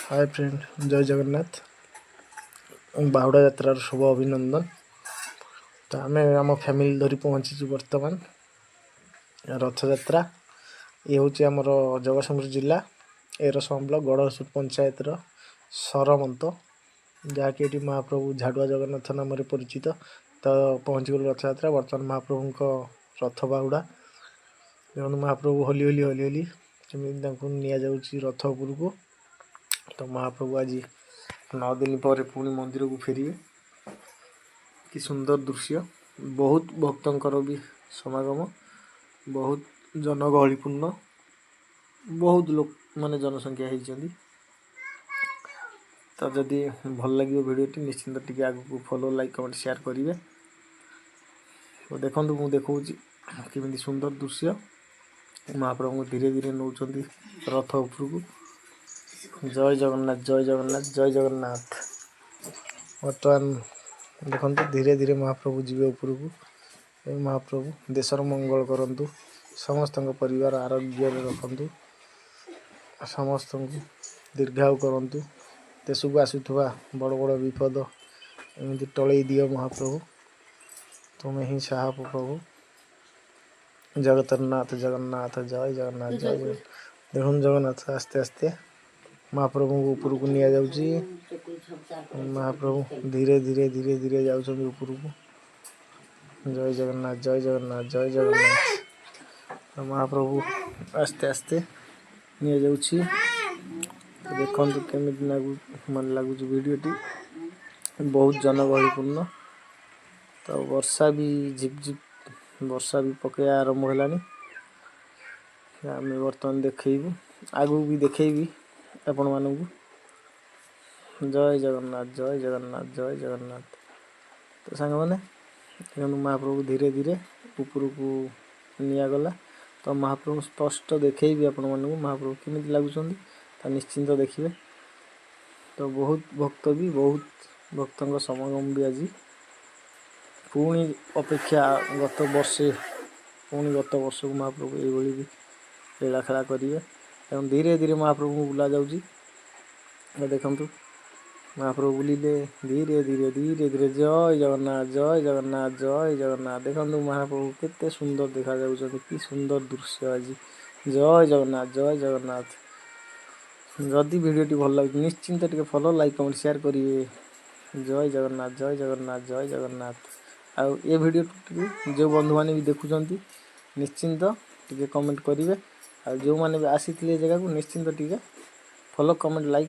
Hi friend, जय जगन्नाथ। बाहुड़ा यात्रार शुभ अभिनंदन। तो आम आम फैमिली धरी पहुँची बर्तमान रथयात्रा। ये हूँ आमर जगतसिंहपुर जिला एरसम ब्लक गड़हसुर पंचायतर सरमंत, जहाँकि ये महाप्रभु झाड़ुआ जगन्नाथ नाम परिचित। तो पहुँची गलु रथयात्रा। बर्तमान महाप्रभु रथ बाहुड़ा देखो, महाप्रभु हली हली हली हली जमी नि रथ उपरको। तो महाप्रभु आज 9 दिन पर पुणी मंदिर को फेरिए। कि सुंदर दृश्य, बहुत भक्तंकर भी समागम, बहुत जनगहलीपूर्ण, बहुत लोक माने जनसंख्या होती। तो जदि भल लगे भिडियोटी निश्चिंत टिके आगु फॉलो लाइक कमेंट शेयर करेंगे। तो देखो मुझे देखा केमी सुंदर दृश्य। महाप्रभु धीरे धीरे नौ रथ उपरको। जय जगन्नाथ जय जगन्नाथ जय जगन्नाथ। बर्तमान देखो धीरे धीरे महाप्रभु जीवे उपरको। महाप्रभु देशर मंगल करंतु, समस्त परिवार आरोग्य रखंतु, समस्त दीर्घायु करंतु, देश को आसुवा बड़ बड़ विपद एमती टलई दियो महाप्रभु। तुम्हें ही साहा प्रभु। जगन्नाथ जगन्नाथ जय जगन्नाथ जय जगन्नाथ। देखो जगन्नाथ आस्ते आस्ते महाप्रभु ऊपर को निया जाउची। महाप्रभु धीरे धीरे धीरे धीरे जाउछन ऊपर को। जय जगन्नाथ जय जगन्नाथ जय जगन्नाथ। तो महाप्रभु आस्ते आस्ते निया जाउची। तो देखंतु केमिति मन लागुची वीडियोटी, बहुत जनगहलीपूर्ण। तो वर्षा भी झिप झिप वर्षा भी पके आरंभ होलानी। आम बर्तमान देखू आगू भी देखी आपण मानू। जय जगन्नाथ जय जगन्नाथ जय जगन्नाथ। तो सांग मैंने महाप्रभु धीरे धीरे ऊपर को निगला। तो महाप्रभु स्पष्ट देखी आपण मानू महाप्रभु केमी लगुच निश्चिंत देखिए। तो बहुत भक्त भी बहुत भक्तों समागम भी आज पुणी अपेक्षा गत वर्षे पुणी गत वर्ष को महाप्रभु ये भी लीला खेला करेंगे। एवं धीरे धीरे महाप्रभु बुला जाऊँगी। देखु महाप्रभु बुलिले धीरे धीरे धीरे धीरे। जय जगन्नाथ जय जगन्नाथ जय जगन्नाथ। देखु महाप्रभु केते सुंदर देखा जाउछन, कि सुंदर दृश्य आज। जय जगन्नाथ जय जगन्नाथ। जदि वीडियोटी भल लगे निश्चिंत टिके फॉलो लाइक कमेंट शेयर करेंगे। जय जगन्नाथ जय जगन्नाथ जय जगन्नाथ। आउ ये वीडियो जो बंधु मैंने भी देखुंत निश्चिंत टिके कमेंट करेंगे। आ जो मैंने भी आसी जगह को निश्चिंत टिके फॉलो कमेंट लाइक